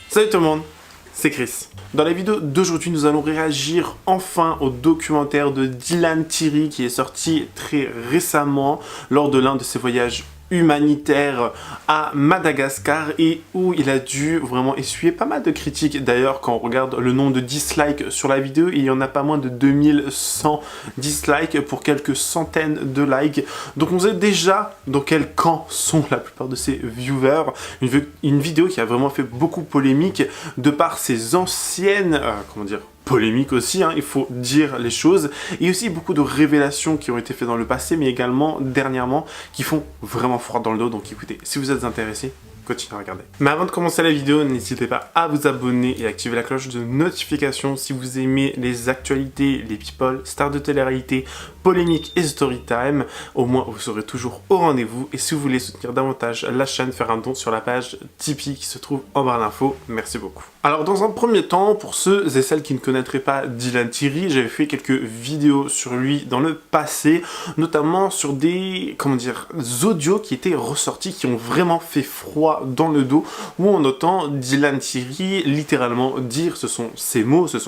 Salut tout le monde, c'est Chris. Dans la vidéo d'aujourd'hui, nous allons réagir enfin au documentaire de Dylan Thierry qui est sorti très récemment lors de l'un de ses voyages humanitaires à Madagascar et où il a dû vraiment essuyer pas mal de critiques. D'ailleurs, quand on regarde le nombre de dislikes sur la vidéo, il y en a pas moins de 2100 dislikes pour quelques centaines de likes. Donc on sait déjà dans quel camp sont la plupart de ses viewers. Une vidéo qui a vraiment fait beaucoup polémique de par ses anciennes, polémique aussi, il faut dire les choses, et aussi beaucoup de révélations qui ont été faites dans le passé, mais également dernièrement, qui font vraiment froid dans le dos. Donc écoutez, si vous êtes intéressé, continuez à regarder. Mais avant de commencer la vidéo, n'hésitez pas à vous abonner et activer la cloche de notification si vous aimez les actualités, les people, stars de télé-réalité, polémiques et story time. Au moins, vous serez toujours au rendez-vous. Et si vous voulez soutenir davantage la chaîne, faire un don sur la page Tipeee qui se trouve en barre d'infos. Merci beaucoup. Alors, dans un premier temps, pour ceux et celles qui ne connaîtraient pas Dylan Thierry, j'avais fait quelques vidéos sur lui dans le passé, notamment sur des, audios qui étaient ressortis, qui ont vraiment fait froid dans le dos, où on entend Dylan Thierry littéralement dire, ce sont ses mots, c'est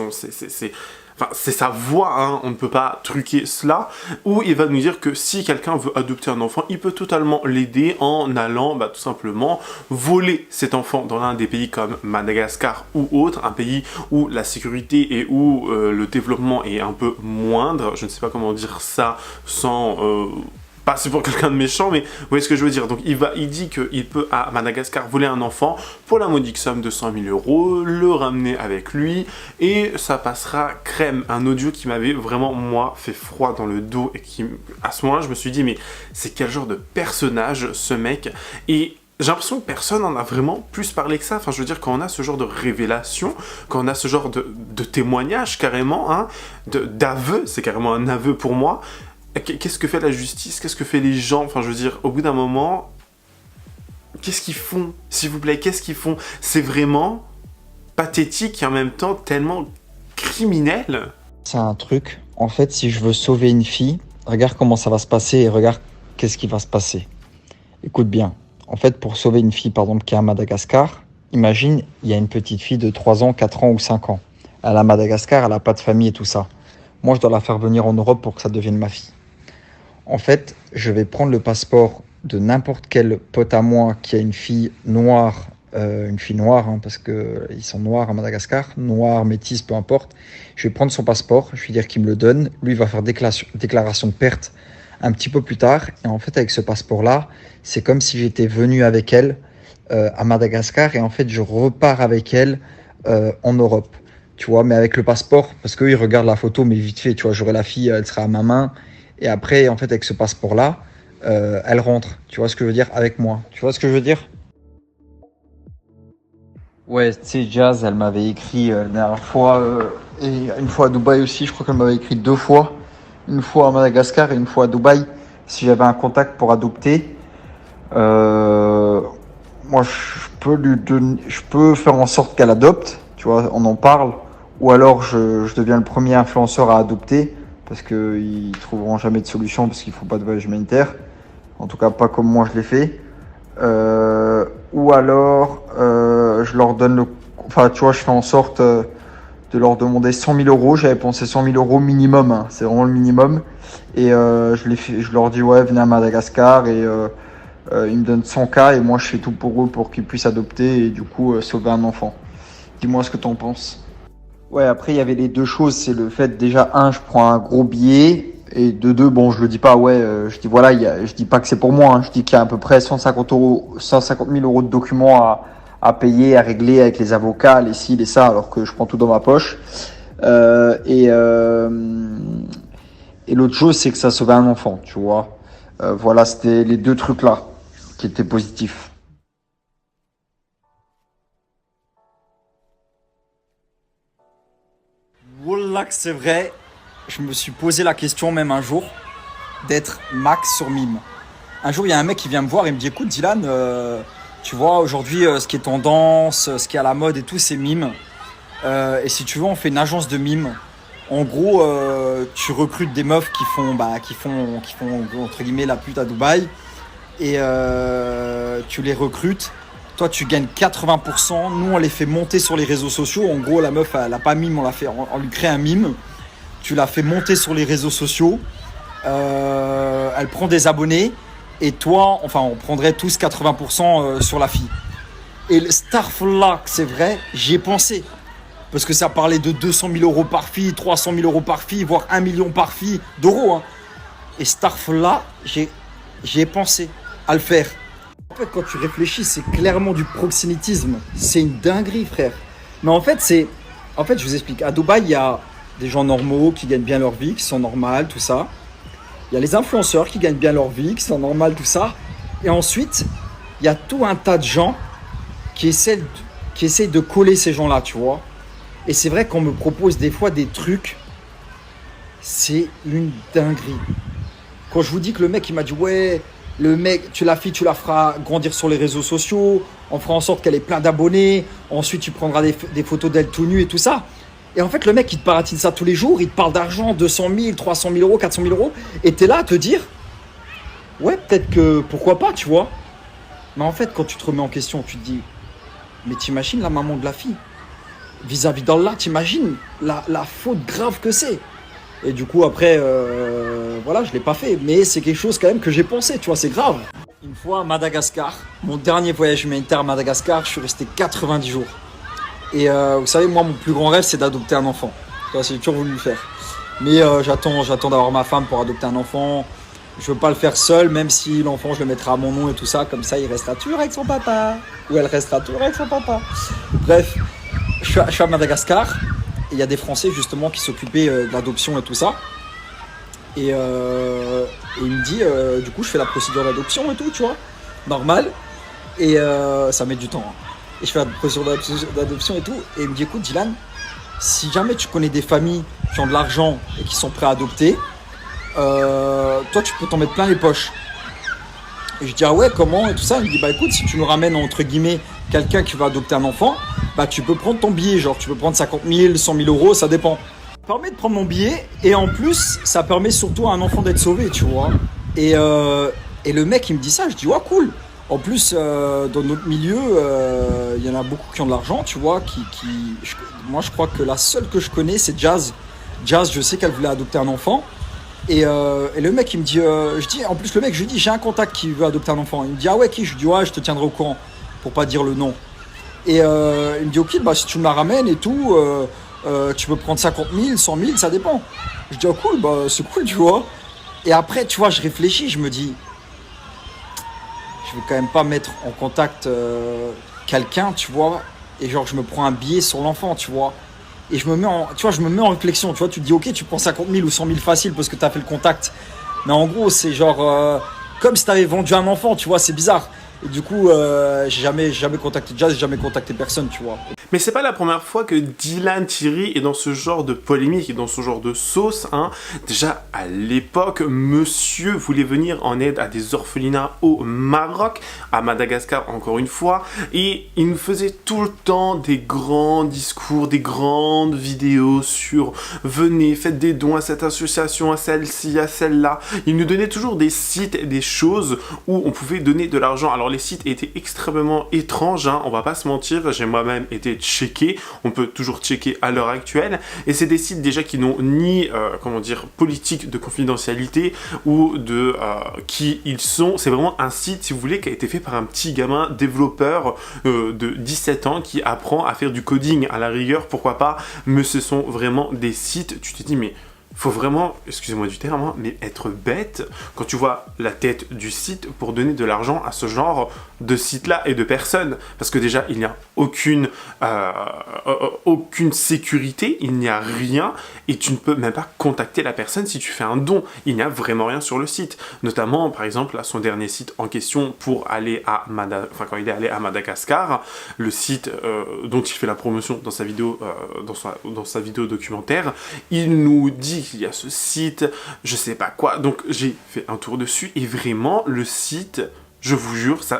sa voix, on ne peut pas truquer cela, où il va nous dire que si quelqu'un veut adopter un enfant, il peut totalement l'aider en allant tout simplement voler cet enfant dans l'un des pays comme Madagascar ou autre, un pays où la sécurité et où le développement est un peu moindre. Je ne sais pas comment dire ça sans passer pour quelqu'un de méchant, mais vous voyez ce que je veux dire. Donc il dit qu'il peut à Madagascar voler un enfant pour la modique somme de 100 000 €, le ramener avec lui, et ça passera crème. Un audio qui m'avait vraiment, moi, fait froid dans le dos, et qui, à ce moment-là, je me suis dit, mais c'est quel genre de personnage, ce mec? Et j'ai l'impression que personne n'en a vraiment plus parlé que ça. Enfin, je veux dire, quand on a ce genre de révélation, quand on a ce genre de témoignage, carrément, d'aveu, c'est carrément un aveu pour moi. Qu'est-ce que fait la justice? Qu'est-ce que fait les gens? Enfin, je veux dire, au bout d'un moment, qu'est-ce qu'ils font? S'il vous plaît, qu'est-ce qu'ils font? C'est vraiment pathétique et en même temps tellement criminel. C'est un truc, en fait, si je veux sauver une fille, regarde comment ça va se passer et regarde qu'est-ce qui va se passer. Écoute bien, en fait, pour sauver une fille, par exemple, qui est à Madagascar, imagine, il y a une petite fille de 3 ans, 4 ans ou 5 ans. Elle est à Madagascar, elle n'a pas de famille et tout ça. Moi, je dois la faire venir en Europe pour que ça devienne ma fille. En fait, je vais prendre le passeport de n'importe quel pote à moi qui a une fille noire, parce qu'ils sont noirs à Madagascar, noire, métisse, peu importe. Je vais prendre son passeport, je vais dire qu'il me le donne. Lui, il va faire déclaration de perte un petit peu plus tard. Et en fait, avec ce passeport-là, c'est comme si j'étais venu avec elle à Madagascar. Et en fait, je repars avec elle en Europe. Tu vois, mais avec le passeport, parce qu'eux, ils regardent la photo, mais vite fait, tu vois, j'aurai la fille, elle sera à ma main. Et après, en fait, avec ce passeport-là, elle rentre. Tu vois ce que je veux dire? Avec moi. Tu vois ce que je veux dire? Ouais, tu sais, Jazz, elle m'avait écrit la dernière fois, et une fois à Dubaï aussi, je crois qu'elle m'avait écrit 2 fois. Une fois à Madagascar et une fois à Dubaï, si j'avais un contact pour adopter. Moi, je peux faire en sorte qu'elle adopte, tu vois, on en parle. Ou alors, je deviens le premier influenceur à adopter, parce qu'ils trouveront jamais de solution, parce qu'il ne faut pas de voyage humanitaire. En tout cas, pas comme moi je l'ai fait. Ou alors, je leur donne le... Enfin, tu vois, je fais en sorte de leur demander 100 000 €. J'avais pensé 100 000 € minimum, c'est vraiment le minimum. Et je leur dis, ouais, venez à Madagascar, et ils me donnent 100K, et moi, je fais tout pour eux pour qu'ils puissent adopter, et du coup, sauver un enfant. Dis-moi ce que t'en penses. Ouais, après, il y avait les deux choses. C'est le fait, déjà, je prends un gros billet. Et de deux, bon, je le dis pas, ouais, je dis voilà, je dis pas que c'est pour moi. Je dis qu'il y a à peu près 150 000 € de documents à payer, à régler avec les avocats, les ci, les ça, alors que je prends tout dans ma poche. Et l'autre chose, c'est que ça sauvait un enfant, tu vois. Voilà, c'était les deux trucs-là qui étaient positifs. Wallah que c'est vrai, je me suis posé la question même un jour d'être max sur mime. Un jour, il y a un mec qui vient me voir et me dit écoute Dylan, tu vois aujourd'hui ce qui est tendance, ce qui est à la mode et tout, c'est mime. Et si tu veux, on fait une agence de mime. En gros, tu recrutes des meufs qui font entre guillemets la pute à Dubaï. Et tu les recrutes. Toi, tu gagnes 80%. Nous, on les fait monter sur les réseaux sociaux. En gros, la meuf, elle n'a pas mime, on lui crée un mime. Tu la fais monter sur les réseaux sociaux. Elle prend des abonnés. Et toi, enfin, on prendrait tous 80% sur la fille. Et le Starfall, c'est vrai, j'y ai pensé. Parce que ça parlait de 200 000 euros par fille, 300 000 euros par fille, voire 1 million par fille d'euros. Hein. Et Starfall, j'y ai pensé à le faire. En fait, quand tu réfléchis, c'est clairement du proxénétisme. C'est une dinguerie, frère. Mais en fait, je vous explique. À Dubaï, il y a des gens normaux qui gagnent bien leur vie, qui sont normales, tout ça. Il y a les influenceurs qui gagnent bien leur vie, qui sont normales, tout ça. Et ensuite, il y a tout un tas de gens qui essayent de coller ces gens-là, tu vois. Et c'est vrai qu'on me propose des fois des trucs. C'est une dinguerie. Quand je vous dis que le mec, il m'a dit, ouais... Le mec, tu la feras grandir sur les réseaux sociaux, on fera en sorte qu'elle ait plein d'abonnés, ensuite tu prendras des photos d'elle tout nue et tout ça. Et en fait, le mec, il te baratine ça tous les jours, il te parle d'argent, 200 000, 300 000 euros, 400 000 euros, et t'es là à te dire, ouais, peut-être que, pourquoi pas, tu vois. Mais en fait, quand tu te remets en question, tu te dis, mais t'imagines la maman de la fille, vis-à-vis d'Allah, t'imagines la faute grave que c'est. Et du coup, après, voilà, je ne l'ai pas fait. Mais c'est quelque chose quand même que j'ai pensé, tu vois, c'est grave. Une fois à Madagascar, mon dernier voyage humanitaire à Madagascar, je suis resté 90 jours. Et vous savez, moi, mon plus grand rêve, c'est d'adopter un enfant. Tu vois, j'ai toujours voulu le faire. Mais j'attends d'avoir ma femme pour adopter un enfant. Je veux pas le faire seul, même si l'enfant, je le mettrai à mon nom et tout ça. Comme ça, il restera toujours avec son papa. Ou elle restera toujours avec son papa. Bref, je suis à Madagascar. Il y a des Français justement qui s'occupaient de l'adoption et tout ça. Et il me dit, du coup, je fais la procédure d'adoption et tout, tu vois, normal. Et ça met du temps. Hein. Et je fais la procédure d'adoption et tout. Et il me dit, écoute, Dylan, si jamais tu connais des familles qui ont de l'argent et qui sont prêts à adopter, toi, tu peux t'en mettre plein les poches. Et je dis, ah ouais, comment et tout ça. Il me dit, bah écoute, si tu nous ramènes entre guillemets quelqu'un qui va adopter un enfant, bah tu peux prendre ton billet, genre tu peux prendre 50 000, 100 000 euros, ça dépend. Ça permet de prendre mon billet et en plus, ça permet surtout à un enfant d'être sauvé, tu vois. Et le mec, il me dit ça, je dis, ouais, cool. En plus, dans notre milieu, il y en a beaucoup qui ont de l'argent, tu vois. Moi, je crois que la seule que je connais, c'est Jazz. Jazz, je sais qu'elle voulait adopter un enfant. Et le mec, il me dit, en plus, le mec, je lui dis, j'ai un contact qui veut adopter un enfant. Il me dit, ah ouais, qui? Je lui dis, ouais, je te tiendrai au courant, pour pas dire le nom. Et il me dit, ok, bah, si tu me la ramènes et tout, tu peux prendre 50 000, 100 000, ça dépend. Je dis, oh cool, bah, c'est cool, tu vois. Et après, tu vois, je réfléchis, je me dis, je vais quand même pas mettre en contact quelqu'un, tu vois, et genre, je me prends un billet sur l'enfant, tu vois. Et je me mets en réflexion, tu vois, tu te dis, ok, tu prends 50 000 ou 100 000 facile parce que tu as fait le contact. Mais en gros, c'est genre, comme si tu avais vendu un enfant, tu vois, c'est bizarre. Et du coup, j'ai jamais contacté Jazz, j'ai jamais contacté personne, tu vois. Mais c'est pas la première fois que Dylan Thierry est dans ce genre de polémique et dans ce genre de sauce, hein. Déjà, à l'époque, monsieur voulait venir en aide à des orphelinats au Maroc, à Madagascar encore une fois, et il nous faisait tout le temps des grands discours, des grandes vidéos sur « Venez, faites des dons à cette association, à celle-ci, à celle-là ». Il nous donnait toujours des sites et des choses où on pouvait donner de l'argent. Alors les sites étaient extrêmement étranges, hein, on va pas se mentir, j'ai moi-même été checké, on peut toujours checker à l'heure actuelle, et c'est des sites déjà qui n'ont ni, politique de confidentialité ou de qui ils sont. C'est vraiment un site, si vous voulez, qui a été fait par un petit gamin développeur de 17 ans qui apprend à faire du coding à la rigueur, pourquoi pas, mais ce sont vraiment des sites, tu te dis mais faut vraiment, excusez-moi du terme, hein, mais être bête quand tu vois la tête du site pour donner de l'argent à ce genre de site-là et de personnes. Parce que déjà, il n'y a aucune sécurité, il n'y a rien, et tu ne peux même pas contacter la personne si tu fais un don. Il n'y a vraiment rien sur le site. Notamment, par exemple, à son dernier site en question pour aller à quand il est allé à Madagascar, le site dont il fait la promotion dans sa vidéo, dans sa vidéo documentaire, il nous dit qu'il y a ce site, je sais pas quoi. Donc j'ai fait un tour dessus et vraiment le site, je vous jure, ça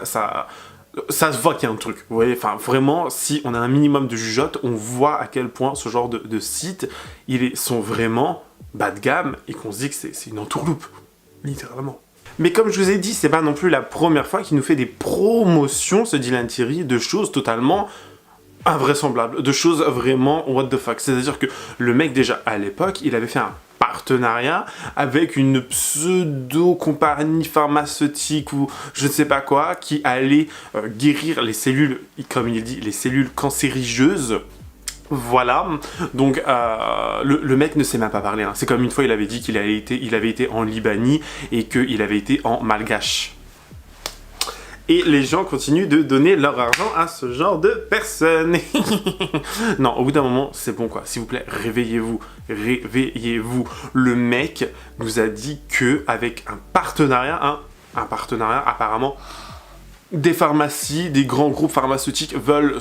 se voit qu'il y a un truc. Vous voyez, enfin vraiment, si on a un minimum de jugeote, on voit à quel point ce genre de sites, sont vraiment bas de gamme et qu'on se dit que c'est une entourloupe, littéralement. Mais comme je vous ai dit, c'est pas non plus la première fois qu'il nous fait des promotions, ce Dylan Thierry, de choses totalement invraisemblables, de choses vraiment what the fuck. C'est-à-dire que le mec, déjà, à l'époque, il avait fait un partenariat avec une pseudo-compagnie pharmaceutique ou je ne sais pas quoi, qui allait guérir les cellules, comme il dit, les cellules cancérigeuses. Voilà, donc le mec ne sait même pas parler, hein. C'est comme une fois il avait dit qu'il avait été en Libanie et qu'il avait été en malgache. Et les gens continuent de donner leur argent à ce genre de personnes. Non, au bout d'un moment, c'est bon quoi. S'il vous plaît, réveillez-vous. Réveillez-vous. Le mec nous a dit que avec un partenariat apparemment, des pharmacies, des grands groupes pharmaceutiques veulent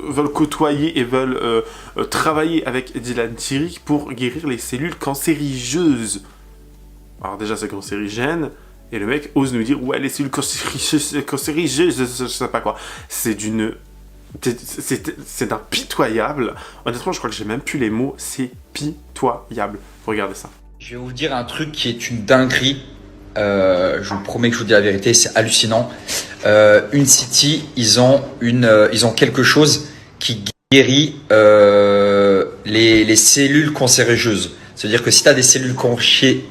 veulent côtoyer et veulent travailler avec Dylan Thierry pour guérir les cellules cancérigeuses. Alors déjà, c'est cancérigène. Et le mec ose nous dire, ouais, les cellules cancérigeuses, je sais pas quoi. C'est d'un pitoyable. Honnêtement, je crois que j'ai même plus les mots. C'est pitoyable. Regardez ça. Je vais vous dire un truc qui est une dinguerie. Je vous promets que je vous dis la vérité, c'est hallucinant. Uncity, ils ont quelque chose qui guérit les cellules cancérigeuses. C'est-à-dire que si tu as des cellules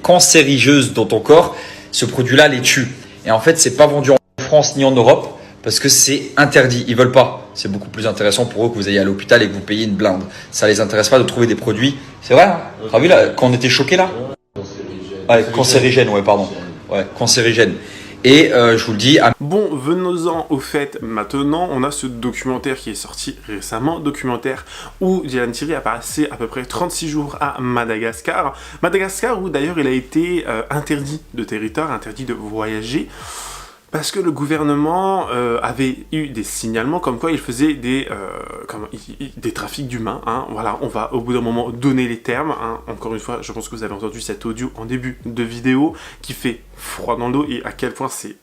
cancérigeuses dans ton corps, ce produit-là les tue. Et en fait, c'est pas vendu en France ni en Europe parce que c'est interdit. Ils veulent pas. C'est beaucoup plus intéressant pour eux que vous ayez à l'hôpital et que vous payiez une blinde. Ça les intéresse pas de trouver des produits. C'est vrai, hein? T'as vu là, quand on était choqués là? Ouais, cancérigène, ouais, pardon. Ouais, cancérigène. Et je vous le dis... Bon, venons-en au fait maintenant. On a ce documentaire qui est sorti récemment. Documentaire où Dylan Thierry a passé à peu près 36 jours à Madagascar. Madagascar où d'ailleurs il a été interdit de territoire, interdit de voyager. Parce que le gouvernement avait eu des signalements comme quoi il faisait des trafics d'humains. Hein. Voilà, on va au bout d'un moment donner les termes. Hein. Encore une fois, je pense que vous avez entendu cet audio en début de vidéo qui fait froid dans le dos et à quel point c'est...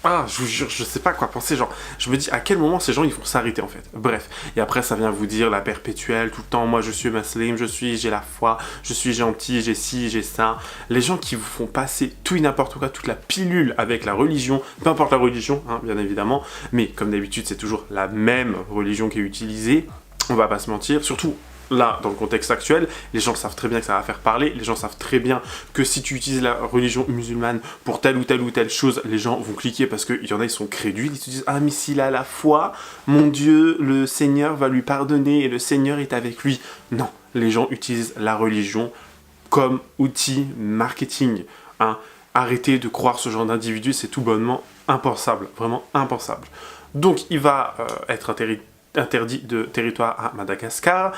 Ah, je vous jure, je sais pas quoi penser, genre, je me dis à quel moment ces gens ils vont s'arrêter en fait. Bref, et après ça vient vous dire la perpétuelle, tout le temps, moi je suis muslim, j'ai la foi, je suis gentil, j'ai ci, j'ai ça. Les gens qui vous font passer tout et n'importe quoi, toute la pilule avec la religion, peu importe la religion, hein, bien évidemment, mais comme d'habitude c'est toujours la même religion qui est utilisée, on va pas se mentir, surtout... Là, dans le contexte actuel, les gens savent très bien que ça va faire parler, les gens savent très bien que si tu utilises la religion musulmane pour telle ou telle chose, les gens vont cliquer parce qu'il y en a, ils sont crédules, ils se disent « Ah, mais s'il a la foi, mon Dieu, le Seigneur va lui pardonner et le Seigneur est avec lui. » Non, les gens utilisent la religion comme outil marketing. Hein. Arrêtez de croire ce genre d'individu, c'est tout bonnement impensable, vraiment impensable. Donc, il va être interdit de territoire à Madagascar.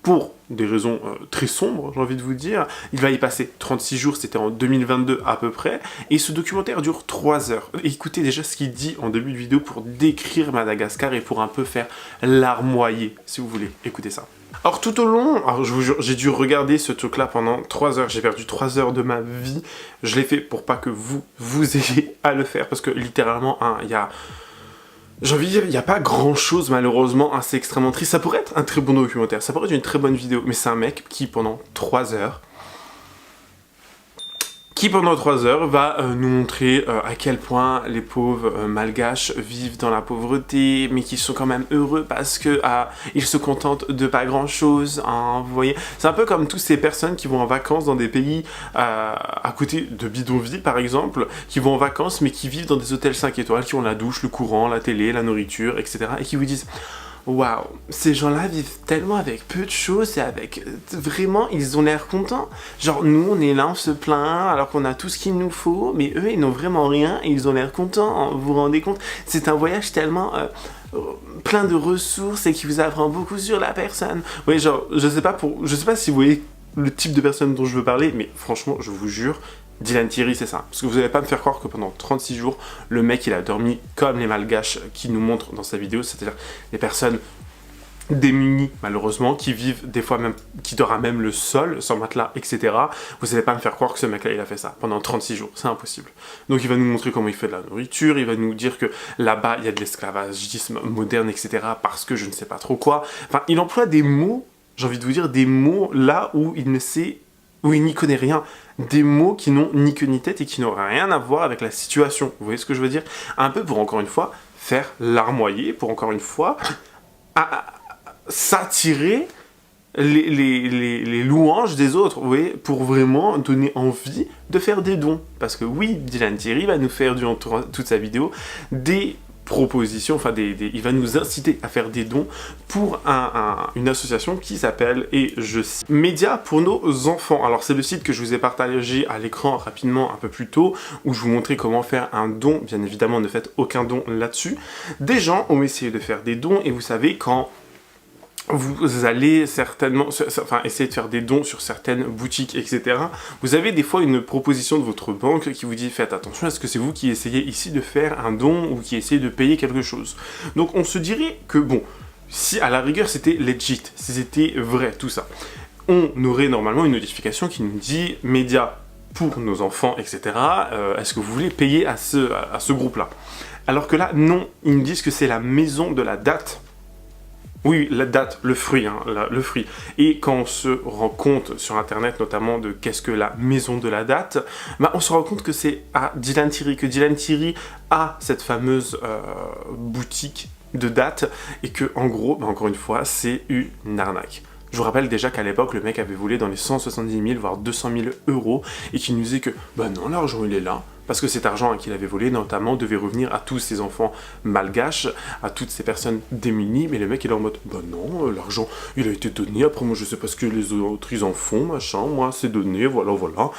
Pour des raisons très sombres, j'ai envie de vous dire. Il va y passer 36 jours, c'était en 2022 à peu près, et ce documentaire dure 3 heures. Écoutez déjà ce qu'il dit en début de vidéo pour décrire Madagascar et pour un peu faire larmoyer, si vous voulez. Écoutez ça. Alors tout au long, alors je vous jure, j'ai dû regarder ce truc-là pendant 3 heures, j'ai perdu 3 heures de ma vie. Je l'ai fait pour pas que vous ayez à le faire, parce que littéralement, hein, il y a... J'ai envie de dire, il n'y a pas grand chose malheureusement, hein, c'est extrêmement triste. Ça pourrait être un très bon documentaire, ça pourrait être une très bonne vidéo, mais c'est un mec qui pendant 3 heures va nous montrer à quel point les pauvres malgaches vivent dans la pauvreté, mais qui sont quand même heureux parce que ils se contentent de pas grand chose, hein, vous voyez. C'est un peu comme toutes ces personnes qui vont en vacances dans des pays à côté de bidonvilles par exemple, qui vont en vacances mais qui vivent dans des hôtels 5 étoiles, qui ont la douche, le courant, la télé, la nourriture, etc. et qui vous disent... Waouh, ces gens-là vivent tellement avec peu de choses et avec... Vraiment, ils ont l'air contents. Genre, nous, on est là, on se plaint, alors qu'on a tout ce qu'il nous faut, mais eux, ils n'ont vraiment rien et ils ont l'air contents. Vous vous rendez compte? C'est un voyage tellement... plein de ressources et qui vous apprend beaucoup sur la personne. Oui, genre, je sais pas si vous voyez le type de personne dont je veux parler, mais franchement, je vous jure... Dylan Thierry, c'est ça. Parce que vous n'allez pas me faire croire que pendant 36 jours, le mec, il a dormi comme les malgaches qui nous montrent dans sa vidéo, c'est-à-dire des personnes démunies, malheureusement, qui vivent des fois même, qui dorment à même le sol, sans matelas, etc. Vous n'allez pas me faire croire que ce mec-là, il a fait ça pendant 36 jours. C'est impossible. Donc, il va nous montrer comment il fait de la nourriture, il va nous dire que là-bas, il y a de l'esclavagisme moderne, etc. parce que je ne sais pas trop quoi. Enfin, il emploie des mots, j'ai envie de vous dire, des mots là où il ne sait où il n'y connaît rien. Des mots qui n'ont ni queue ni tête et qui n'ont rien à voir avec la situation. Vous voyez ce que je veux dire? Un peu pour, encore une fois, faire larmoyer, pour, encore une fois, s'attirer les louanges des autres, vous voyez, pour vraiment donner envie de faire des dons. Parce que oui, Dylan Thierry va nous faire durant toute sa vidéo des propositions, enfin il va nous inciter à faire des dons pour une association qui s'appelle, et je cite, Médias pour nos enfants. Alors c'est le site que je vous ai partagé à l'écran rapidement un peu plus tôt, où je vous montrais comment faire un don. Bien évidemment, ne faites aucun don là-dessus. Des gens ont essayé de faire des dons, et vous savez, quand vous allez certainement essayer de faire des dons sur certaines boutiques, etc. Vous avez des fois une proposition de votre banque qui vous dit « Faites attention, est-ce que c'est vous qui essayez ici de faire un don ou qui essayez de payer quelque chose ?» Donc on se dirait que bon, si à la rigueur c'était legit, si c'était vrai, tout ça, on aurait normalement une notification qui nous dit « Médias pour nos enfants, etc. Est-ce que vous voulez payer à ce groupe-là ?» Alors que là, non, ils nous disent que c'est la maison de la date. Oui, la date, le fruit, hein, le fruit. Et quand on se rend compte sur Internet, notamment, de qu'est-ce que la maison de la date, bah, on se rend compte que c'est à Dylan Thierry, que Dylan Thierry a cette fameuse boutique de date, et que, en gros, bah, encore une fois, c'est une arnaque. Je vous rappelle déjà qu'à l'époque, le mec avait volé dans les 170 000, voire 200 000 euros, et qu'il nous disait que, bah non, l'argent, il est là. Parce que cet argent qu'il avait volé, notamment, devait revenir à tous ces enfants malgaches, à toutes ces personnes démunies. Mais le mec, il est en mode, bah non, l'argent, il a été donné. Après, moi, je sais pas ce que les autres, ils en font, machin. Moi, c'est donné, voilà, voilà.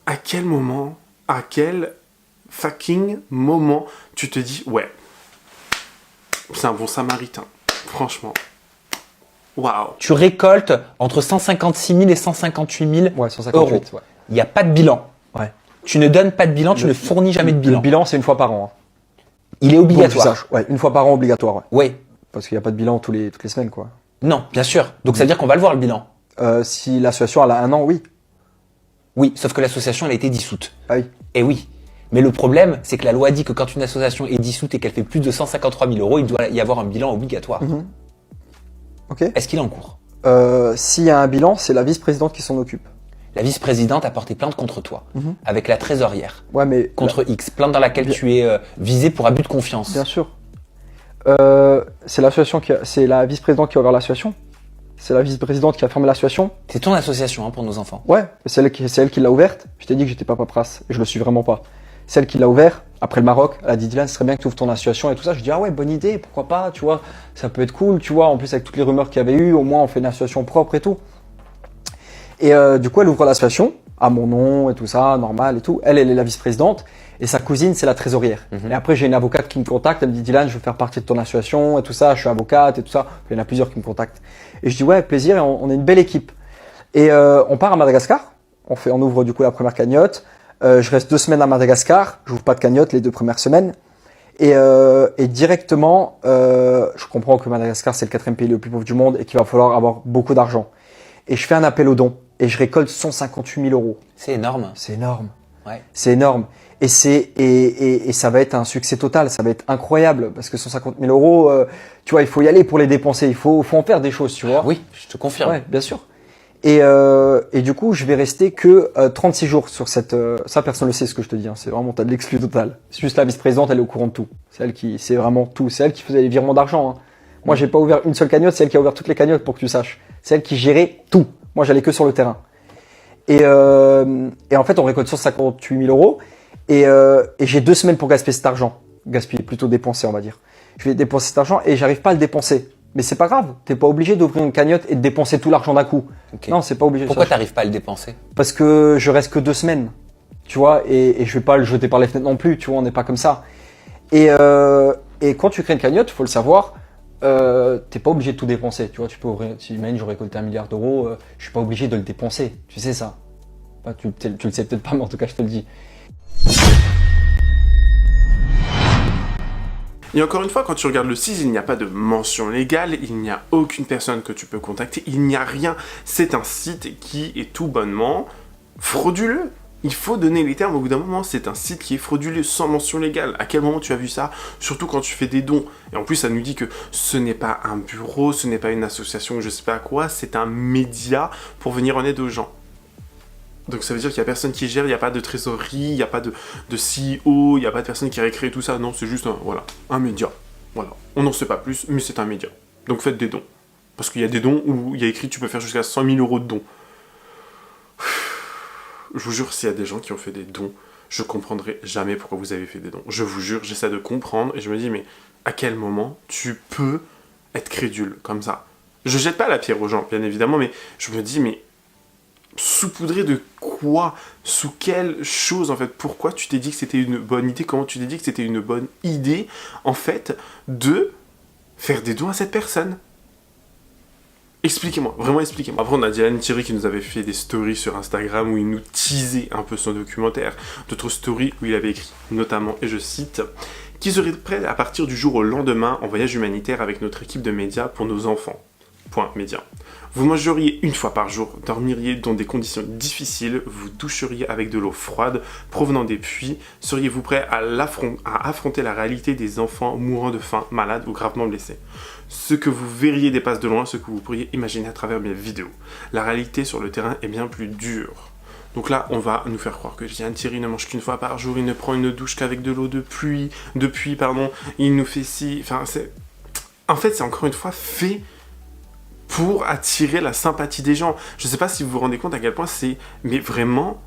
À quel moment, à quel fucking moment, tu te dis, ouais, c'est un bon samaritain. Franchement. Waouh. Tu récoltes entre 156 000 et 158 000 Ouais, 158, euros. ouais. Il n'y a pas de bilan. Ouais. Tu ne donnes pas de bilan, tu ne fournis jamais de bilan. Le bilan, c'est une fois par an. Hein. Il est Bon, tu obligatoire. saches. Ouais, une fois par an obligatoire. Ouais. Oui. Parce qu'il n'y a pas de bilan toutes les semaines, quoi. Non, bien sûr. Donc ça veut dire qu'on va le voir, le bilan. Si l'association elle a 1 an, oui. Oui, sauf que l'association, elle a été dissoute. Ah oui. Et oui. Mais le problème, c'est que la loi dit que quand une association est dissoute et qu'elle fait plus de 153 000 euros, il doit y avoir un bilan obligatoire. Ok. Est-ce qu'il est en cours? S'il y a un bilan, c'est la vice-présidente qui s'en occupe. La vice-présidente a porté plainte contre toi, avec la trésorière, Ouais, mais contre X, plainte dans laquelle tu es visé pour abus de confiance. bien sûr. C'est l'association c'est la vice-présidente qui a ouvert l'association. C'est la vice-présidente qui a fermé l'association. C'est ton association, hein, pour nos enfants. Ouais, c'est elle qui l'a ouverte. Je t'ai dit que j'étais pas paperasse, et je le suis vraiment pas. C'est elle qui l'a ouvert. Après le Maroc, elle a dit Dylan, ce serait bien que tu ouvres ton association et tout ça. Je dis ah ouais, bonne idée, pourquoi pas, tu vois, ça peut être cool, tu vois. En plus avec toutes les rumeurs qu'il y avait eu, au moins on fait une association propre et tout. Et du coup, elle ouvre l'association à mon nom et tout ça, normal et tout. Elle est la vice-présidente et sa cousine, c'est la trésorière. Et après, j'ai une avocate qui me contacte. Elle me dit Dylan, je veux faire partie de ton association et tout ça. Je suis avocate et tout ça. Il y en a plusieurs qui me contactent. Et je dis ouais, avec plaisir. Et on est une belle équipe. Et on part à Madagascar. On ouvre du coup la première cagnotte. Je reste 2 semaines à Madagascar. Je n'ouvre pas de cagnotte les 2 premières semaines. Et directement, je comprends que Madagascar, c'est le 4e pays le plus pauvre du monde et qu'il va falloir avoir beaucoup d'argent. Et je fais un appel aux dons et je récolte 158 000 euros. C'est énorme. C'est énorme. Ouais. C'est énorme. Et ça va être un succès total. Ça va être incroyable parce que 150 000 euros, tu vois, il faut y aller pour les dépenser. Il faut en faire des choses, tu vois. Oui, je te confirme. Ouais, bien sûr. Et du coup, je vais rester que 36 jours sur cette. Ça, personne ne le sait ce que je te dis. Hein. C'est vraiment t'as de l'exclu total. C'est juste la vice-présidente, elle est au courant de tout. C'est vraiment tout. C'est elle qui faisait les virements d'argent. Hein. Moi, j'ai pas ouvert une seule cagnotte. C'est elle qui a ouvert toutes les cagnottes pour que tu saches. C'est elle qui gérait tout. Moi, j'allais que sur le terrain. Et en fait, on récolte 158 000 euros. Et j'ai 2 semaines pour gaspiller cet argent. Gaspiller, plutôt dépenser, on va dire. Je vais dépenser cet argent et j'arrive pas à le dépenser. Mais c'est pas grave. T'es pas obligé d'ouvrir une cagnotte et de dépenser tout l'argent d'un coup. Okay. Non, c'est pas obligé. Pourquoi t'arrives pas à le dépenser? Parce que je reste que 2 semaines. Tu vois, et je vais pas le jeter par les fenêtres non plus. Tu vois, on n'est pas comme ça. Et quand tu crées une cagnotte, faut le savoir, t'es pas obligé de tout dépenser. Tu vois, tu peux ouvrir, si imagine, j'aurais récolté 1 milliard d'euros, je suis pas obligé de le dépenser. Tu sais ça. Bah, tu le sais peut-être pas, mais en tout cas, je te le dis. Et encore une fois, quand tu regardes le site, il n'y a pas de mention légale, il n'y a aucune personne que tu peux contacter, il n'y a rien. C'est un site qui est tout bonnement frauduleux. Il faut donner les termes au bout d'un moment, c'est un site qui est frauduleux, sans mention légale. À quel moment tu as vu ça? Surtout quand tu fais des dons. Et en plus, ça nous dit que ce n'est pas un bureau, ce n'est pas une association, je sais pas quoi, c'est un média pour venir en aide aux gens. Donc ça veut dire qu'il n'y a personne qui gère, il n'y a pas de trésorerie, il n'y a pas de CEO, il n'y a pas de personne qui a créé tout ça. Non, c'est juste un média. Voilà. On n'en sait pas plus, mais c'est un média. Donc faites des dons. Parce qu'il y a des dons où il y a écrit tu peux faire jusqu'à 100 000 € de dons. Je vous jure, s'il y a des gens qui ont fait des dons, je comprendrai jamais pourquoi vous avez fait des dons. Je vous jure, j'essaie de comprendre et je me dis, mais à quel moment tu peux être crédule comme ça? Je jette pas la pierre aux gens, bien évidemment, mais je me dis, mais saupoudré de quoi? Sous quelle chose, en fait? Pourquoi tu t'es dit que c'était une bonne idée? Comment tu t'es dit que c'était une bonne idée, en fait, de faire des dons à cette personne? Expliquez-moi, vraiment expliquez-moi. Après, on a Dylan Thierry qui nous avait fait des stories sur Instagram où il nous teasait un peu son documentaire. D'autres stories où il avait écrit notamment, et je cite, « Qui serait prêt à partir du jour au lendemain en voyage humanitaire avec notre équipe de médias pour nos enfants. Point média. Vous mangeriez une fois par jour, dormiriez dans des conditions difficiles, vous doucheriez avec de l'eau froide provenant des puits, seriez-vous prêt à affronter la réalité des enfants mourant de faim, malades ou gravement blessés. Ce que vous verriez dépasse de loin ce que vous pourriez imaginer à travers mes vidéos. La réalité sur le terrain est bien plus dure. » Donc là, on va nous faire croire que Dylan Thierry ne mange qu'une fois par jour, il ne prend une douche qu'avec de l'eau de pluie, il nous fait ci, en fait, c'est encore une fois fait pour attirer la sympathie des gens. Je ne sais pas si vous vous rendez compte à quel point c'est, mais vraiment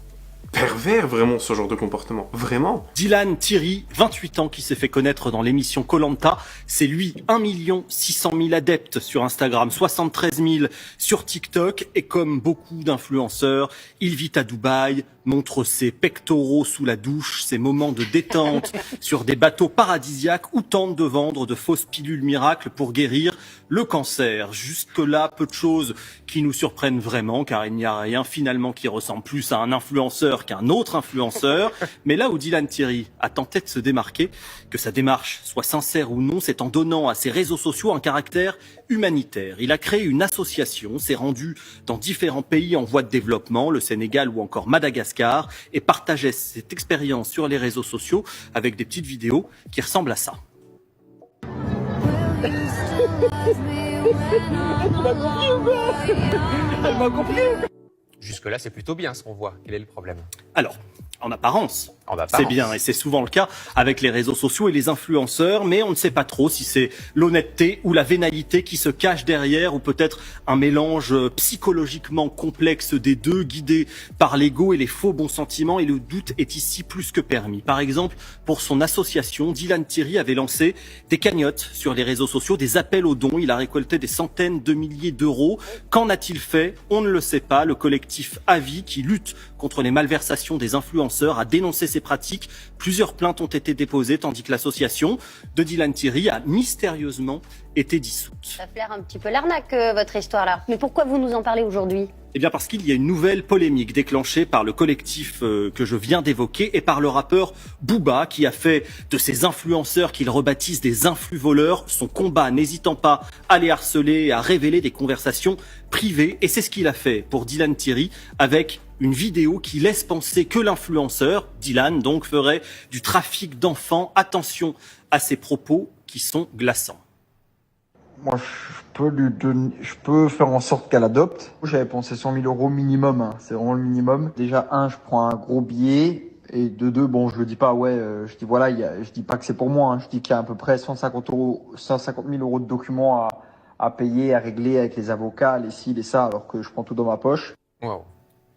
pervers, vraiment, ce genre de comportement. Vraiment. Dylan Thierry, 28 ans, qui s'est fait connaître dans l'émission Koh-Lanta. C'est lui, 1 600 000 adeptes sur Instagram, 73 000 sur TikTok. Et comme beaucoup d'influenceurs, il vit à Dubaï, montre ses pectoraux sous la douche, ses moments de détente sur des bateaux paradisiaques ou tente de vendre de fausses pilules miracles pour guérir le cancer. Jusque-là, peu de choses qui nous surprennent vraiment, car il n'y a rien finalement qui ressemble plus à un influenceur qu'un autre influenceur. Mais là où Dylan Thierry a tenté de se démarquer, que sa démarche soit sincère ou non, c'est en donnant à ses réseaux sociaux un caractère humanitaire. Il a créé une association, s'est rendu dans différents pays en voie de développement, le Sénégal ou encore Madagascar, et partageait cette expérience sur les réseaux sociaux avec des petites vidéos qui ressemblent à ça. Jusque-là, c'est plutôt bien ce qu'on voit. Quel est le problème? Alors, en apparence, c'est bien, et c'est souvent le cas avec les réseaux sociaux et les influenceurs, mais on ne sait pas trop si c'est l'honnêteté ou la vénalité qui se cache derrière, ou peut-être un mélange psychologiquement complexe des deux, guidé par l'ego et les faux bons sentiments, et le doute est ici plus que permis. Par exemple, pour son association, Dylan Thierry avait lancé des cagnottes sur les réseaux sociaux, des appels aux dons, il a récolté des centaines de milliers d'euros. Qu'en a-t-il fait? On ne le sait pas. Le collectif AVI, qui lutte contre les malversations des influenceurs, a dénoncé ces pratiques. Plusieurs plaintes ont été déposées, tandis que l'association de Dylan Thierry a mystérieusement été dissoute. Ça flaire un petit peu l'arnaque, votre histoire là. Mais pourquoi vous nous en parlez aujourd'hui? Eh bien parce qu'il y a une nouvelle polémique déclenchée par le collectif que je viens d'évoquer et par le rappeur Booba, qui a fait de ces influenceurs qu'il rebaptise des influvoleurs son combat, n'hésitant pas à les harceler et à révéler des conversations privées. Et c'est ce qu'il a fait pour Dylan Thierry avec une vidéo qui laisse penser que l'influenceur, Dylan donc, ferait du trafic d'enfants. Attention à ses propos qui sont glaçants. Moi, je peux faire en sorte qu'elle adopte. J'avais pensé 100 000 € minimum, hein. C'est vraiment le minimum. Déjà, je prends un gros billet. Et de deux, bon, je le dis pas, je dis voilà, je dis pas que c'est pour moi, hein. Je dis qu'il y a à peu près 150 000 € de documents à payer, à régler avec les avocats, les ci, les ça, alors que je prends tout dans ma poche. Wow.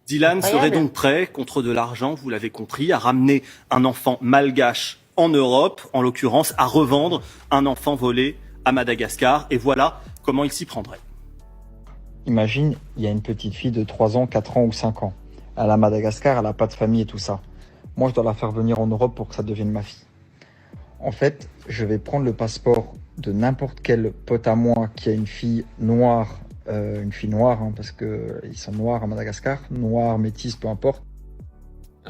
Dylan serait donc prêt, contre de l'argent, vous l'avez compris, à ramener un enfant malgache en Europe, en l'occurrence à revendre un enfant volé à Madagascar. Et voilà comment il s'y prendrait. Imagine, il y a une petite fille de 3 ans, 4 ans ou 5 ans. Elle est à Madagascar, elle n'a pas de famille et tout ça. Moi, je dois la faire venir en Europe pour que ça devienne ma fille. En fait, je vais prendre le passeport de n'importe quel pote à moi qui a une fille noire, hein, parce qu'ils sont noirs à Madagascar, noirs, métis, peu importe.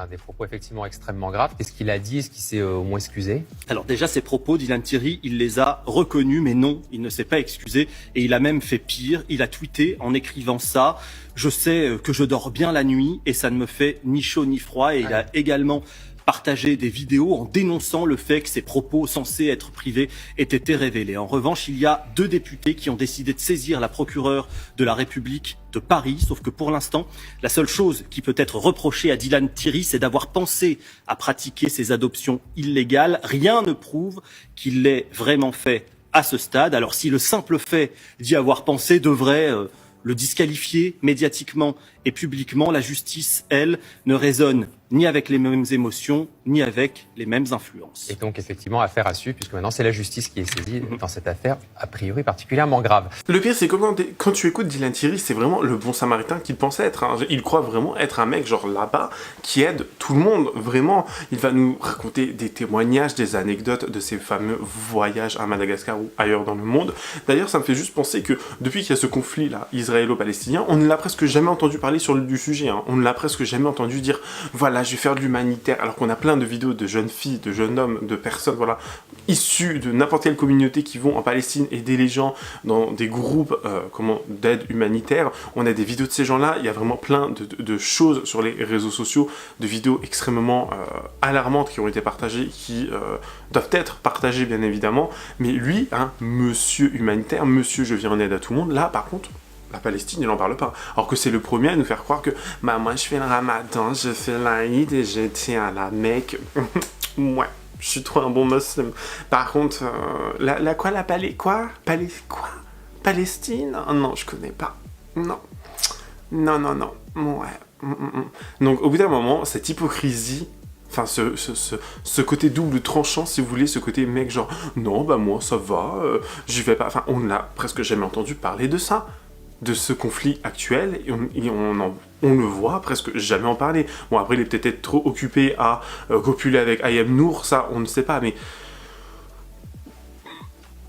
Des propos effectivement extrêmement graves. Qu'est-ce qu'il a dit? Est-ce qu'il s'est au moins excusé? Alors déjà, ces propos, Dylan Thierry, il les a reconnus, mais non, il ne s'est pas excusé. Et il a même fait pire. Il a tweeté en écrivant ça: « Je sais que je dors bien la nuit et ça ne me fait ni chaud ni froid. » Et il a également partagé des vidéos en dénonçant le fait que ses propos censés être privés aient été révélés. En revanche, il y a 2 députés qui ont décidé de saisir la procureure de la République de Paris, sauf que pour l'instant, la seule chose qui peut être reprochée à Dylan Thierry, c'est d'avoir pensé à pratiquer ces adoptions illégales. Rien ne prouve qu'il l'ait vraiment fait à ce stade. Alors si le simple fait d'y avoir pensé devrait le disqualifier médiatiquement et publiquement, la justice, elle, ne résonne ni avec les mêmes émotions, ni avec les mêmes influences. Et donc, effectivement, affaire à suivre, puisque maintenant, c'est la justice qui est saisie dans cette affaire, a priori particulièrement grave. Le pire, c'est que quand tu écoutes Dylan Thierry, c'est vraiment le bon samaritain qu'il pensait être. Hein. Il croit vraiment être un mec, genre là-bas, qui aide tout le monde. Vraiment, il va nous raconter des témoignages, des anecdotes de ses fameux voyages à Madagascar ou ailleurs dans le monde. D'ailleurs, ça me fait juste penser que depuis qu'il y a ce conflit-là, israélo-palestinien, on ne l'a presque jamais entendu parler du sujet. Hein. On ne l'a presque jamais entendu dire « Voilà, je vais faire de l'humanitaire », alors qu'on a plein de vidéos de jeunes filles, de jeunes hommes, de personnes, voilà, issus de n'importe quelle communauté qui vont en Palestine aider les gens dans des groupes d'aide humanitaire. On a des vidéos de ces gens-là, il y a vraiment plein de choses sur les réseaux sociaux, de vidéos extrêmement alarmantes qui ont été partagées, qui doivent être partagées bien évidemment, mais lui, hein, monsieur humanitaire, monsieur je viens en aide à tout le monde, là par contre, la Palestine, il n'en parle pas. Alors que c'est le premier à nous faire croire que bah moi je fais le ramadan, je fais l'Aïd et je tiens à la Mecque. Ouais, je suis trop un bon musulman. Par contre, Palestine? Oh, non, je connais pas. Non. Ouais. Donc au bout d'un moment, cette hypocrisie, enfin ce côté double tranchant si vous voulez, ce côté mec genre non bah moi ça va, j'y vais pas, enfin on n'a presque jamais entendu parler de ça, de ce conflit actuel, et on le voit presque jamais en parler. Bon après il est peut-être trop occupé à copuler avec Ayem Nour, ça on ne sait pas, mais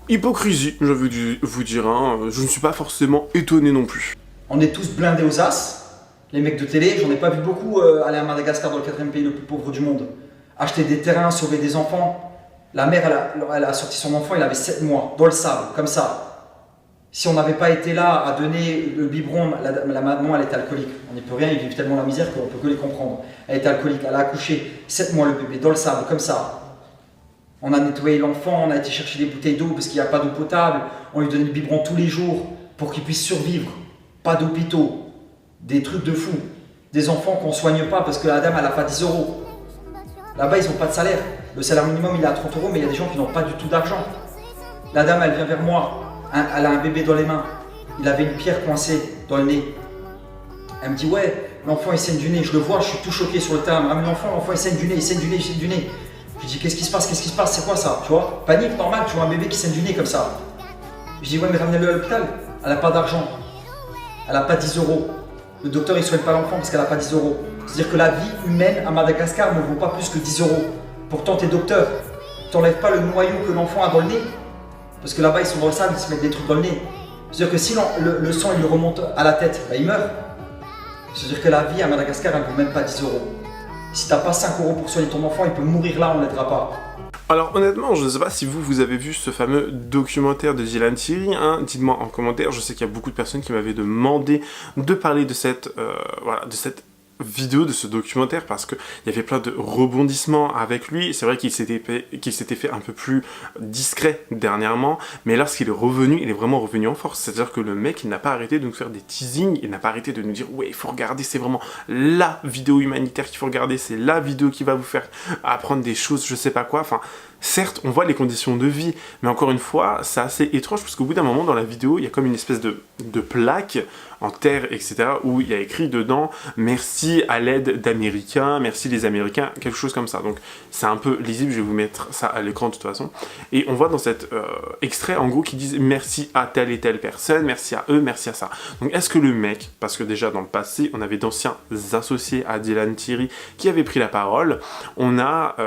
hypocrisie, je veux vous dire, hein, je ne suis pas forcément étonné non plus. On est tous blindés aux as. Les mecs de télé, j'en ai pas vu beaucoup aller à Madagascar, dans le 4e pays le plus pauvre du monde. Acheter des terrains, sauver des enfants. La mère, elle a sorti son enfant, il avait 7 mois, dans le sable, comme ça. Si on n'avait pas été là à donner le biberon, la maman, elle était alcoolique. On n'y peut rien, ils vivent tellement la misère qu'on peut que les comprendre. Elle était alcoolique, elle a accouché, 7 mois le bébé, dans le sable, comme ça. On a nettoyé l'enfant, on a été chercher des bouteilles d'eau parce qu'il n'y a pas d'eau potable. On lui donnait le biberon tous les jours pour qu'il puisse survivre. Pas d'hôpitaux. Des trucs de fou, des enfants qu'on soigne pas parce que la dame elle a pas 10 euros. Là-bas ils ont pas de salaire, le salaire minimum il est à 30 euros mais il y a des gens qui n'ont pas du tout d'argent. La dame elle vient vers moi, elle a un bébé dans les mains, il avait une pierre coincée dans le nez. Elle me dit ouais, l'enfant il saigne du nez, je le vois, je suis tout choqué sur le terrain. Ah mais l'enfant il saigne du nez, il saigne du nez, il saigne du nez. Je dis qu'est-ce qui se passe, c'est quoi ça, tu vois? Panique normale, tu vois un bébé qui saigne du nez comme ça. Je dis ouais mais ramenez-le à l'hôpital, elle a pas d'argent, elle a pas 10 euros. Le docteur il soigne pas l'enfant parce qu'elle n'a pas 10 euros. C'est-à-dire que la vie humaine à Madagascar ne vaut pas plus que 10 euros. Pourtant t'es docteur, t'enlèves pas le noyau que l'enfant a dans le nez. Parce que là-bas ils sont dans le sable, ils se mettent des trucs dans le nez. C'est-à-dire que si le sang il lui remonte à la tête, bah, il meurt. C'est-à-dire que la vie à Madagascar elle ne vaut même pas 10 euros. Si t'as pas 5 euros pour soigner ton enfant, il peut mourir là, on ne l'aidera pas. Alors honnêtement, je ne sais pas si vous avez vu ce fameux documentaire de Dylan Thierry, hein, dites-moi en commentaire, je sais qu'il y a beaucoup de personnes qui m'avaient demandé de parler de cette vidéo, de ce documentaire, parce qu'il y avait plein de rebondissements avec lui. C'est vrai qu'il s'était fait un peu plus discret dernièrement, mais lorsqu'il est revenu, il est vraiment revenu en force. C'est-à-dire que le mec, il n'a pas arrêté de nous faire des teasings, il n'a pas arrêté de nous dire ouais, il faut regarder, c'est vraiment la vidéo humanitaire qu'il faut regarder, c'est la vidéo qui va vous faire apprendre des choses, je sais pas quoi, enfin... Certes, on voit les conditions de vie, mais encore une fois, c'est assez étrange parce qu'au bout d'un moment, dans la vidéo, il y a comme une espèce de plaque en terre, etc., où il y a écrit dedans « Merci à l'aide d'Américains, merci les Américains », quelque chose comme ça. Donc, c'est un peu lisible, je vais vous mettre ça à l'écran de toute façon. Et on voit dans cet extrait, en gros, qu'ils disent « Merci à telle et telle personne, merci à eux, merci à ça ». Donc, est-ce que le mec, parce que déjà dans le passé, on avait d'anciens associés à Dylan Thierry qui avaient pris la parole, on a...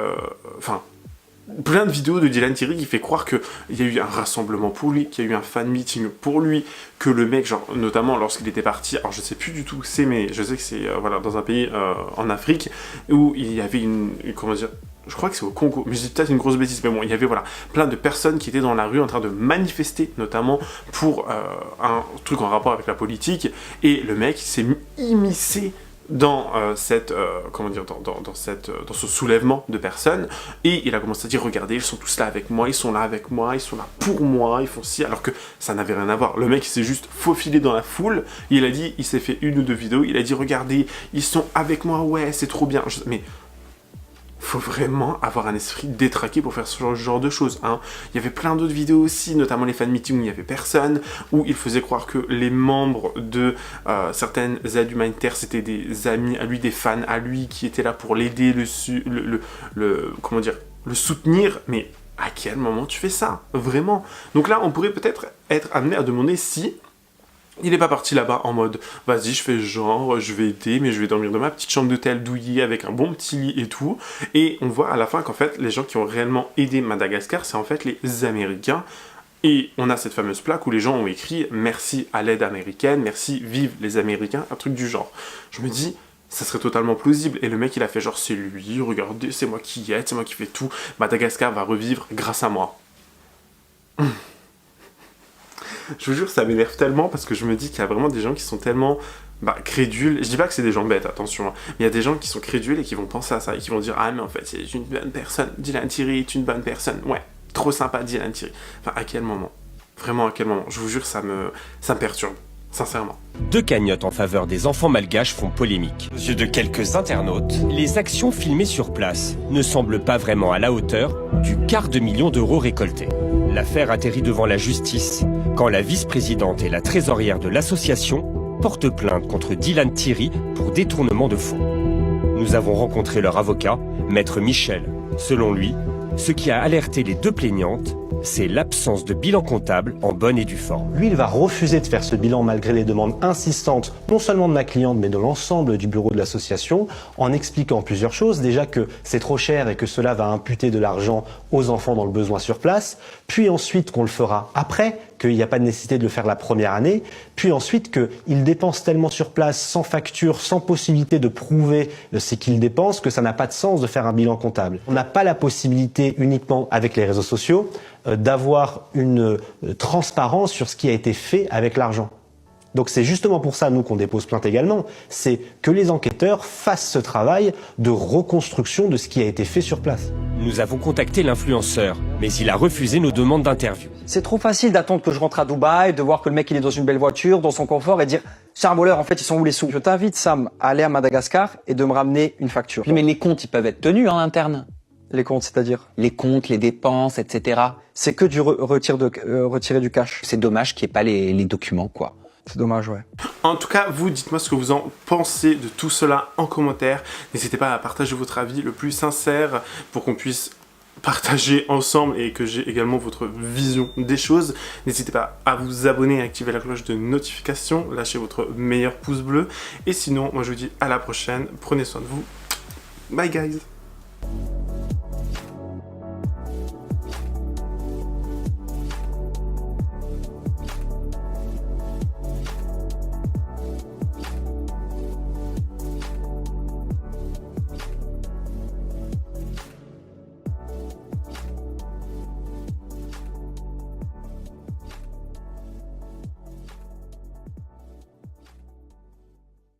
plein de vidéos de Dylan Thierry qui fait croire qu'il y a eu un rassemblement pour lui, qu'il y a eu un fan meeting pour lui, que le mec, genre, notamment lorsqu'il était parti, alors je sais plus du tout où c'est, mais je sais que c'est dans un pays en Afrique, où il y avait comment dire, je crois que c'est au Congo, mais j'ai peut-être une grosse bêtise, mais bon, il y avait plein de personnes qui étaient dans la rue en train de manifester, notamment pour un truc en rapport avec la politique, et le mec s'est immiscé dans dans ce soulèvement de personnes, et il a commencé à dire regardez, ils sont tous là avec moi, ils sont là avec moi, ils sont là pour moi, ils font ci, alors que ça n'avait rien à voir. Le mec il s'est juste faufilé dans la foule, il a dit, il s'est fait 1 ou 2 vidéos, il a dit regardez, ils sont avec moi, ouais c'est trop bien, mais faut vraiment avoir un esprit détraqué pour faire ce genre de choses, hein. Il y avait plein d'autres vidéos aussi, notamment les fan meetings où il n'y avait personne, où il faisait croire que les membres de certaines aides humanitaires c'était des amis à lui, des fans à lui qui étaient là pour l'aider, comment dire, le soutenir, mais à quel moment tu fais ça, vraiment? Donc là on pourrait peut-être être amené à demander si il n'est pas parti là-bas en mode « Vas-y, je fais genre, je vais aider, mais je vais dormir dans ma petite chambre d'hôtel douillet avec un bon petit lit et tout. » Et on voit à la fin qu'en fait, les gens qui ont réellement aidé Madagascar, c'est en fait les Américains. Et on a cette fameuse plaque où les gens ont écrit « Merci à l'aide américaine, merci, vive les Américains », un truc du genre. Je me dis, ça serait totalement plausible. Et le mec, il a fait genre « C'est lui, regardez, c'est moi qui aide, c'est moi qui fais tout. Madagascar va revivre grâce à moi. » Je vous jure, ça m'énerve tellement parce que je me dis qu'il y a vraiment des gens qui sont tellement crédules. Je dis pas que c'est des gens bêtes, attention, hein, mais il y a des gens qui sont crédules et qui vont penser à ça et qui vont dire « Ah mais en fait, c'est une bonne personne, Dylan Thierry est une bonne personne. Ouais, trop sympa Dylan Thierry. » Enfin, à quel moment? Vraiment, à quel moment? Je vous jure, ça me perturbe, sincèrement. 2 cagnottes en faveur des enfants malgaches font polémique. Aux yeux de quelques internautes, les actions filmées sur place ne semblent pas vraiment à la hauteur du $250 000 récoltés. L'affaire atterrit devant la justice quand la vice-présidente et la trésorière de l'association portent plainte contre Dylan Thierry pour détournement de fonds. Nous avons rencontré leur avocat, Maître Michel. Selon lui, ce qui a alerté les 2 plaignantes, c'est l'absence de bilan comptable en bonne et due forme. Lui, il va refuser de faire ce bilan malgré les demandes insistantes, non seulement de ma cliente, mais de l'ensemble du bureau de l'association, en expliquant plusieurs choses. Déjà que c'est trop cher et que cela va imputer de l'argent aux enfants dans le besoin sur place, puis ensuite qu'on le fera après, qu'il n'y a pas de nécessité de le faire la première année, puis ensuite qu'il dépense tellement sur place, sans facture, sans possibilité de prouver ce qu'il dépense, que ça n'a pas de sens de faire un bilan comptable. On n'a pas la possibilité, uniquement avec les réseaux sociaux, d'avoir une transparence sur ce qui a été fait avec l'argent. Donc c'est justement pour ça, nous, qu'on dépose plainte également, c'est que les enquêteurs fassent ce travail de reconstruction de ce qui a été fait sur place. Nous avons contacté l'influenceur, mais il a refusé nos demandes d'interview. C'est trop facile d'attendre que je rentre à Dubaï, de voir que le mec il est dans une belle voiture, dans son confort et dire c'est un voleur, en fait ils sont où les sous? Je t'invite Sam à aller à Madagascar et de me ramener une facture. Mais les comptes, ils peuvent être tenus en interne. Les comptes, c'est-à-dire? Les comptes, les dépenses, etc. C'est que du retirer du cash. C'est dommage qu'il n'y ait pas les documents, quoi. C'est dommage, ouais. En tout cas, vous, dites-moi ce que vous en pensez de tout cela en commentaire. N'hésitez pas à partager votre avis le plus sincère pour qu'on puisse partager ensemble et que j'ai également votre vision des choses. N'hésitez pas à vous abonner et activer la cloche de notification. Lâchez votre meilleur pouce bleu. Et sinon, moi je vous dis à la prochaine. Prenez soin de vous. Bye guys.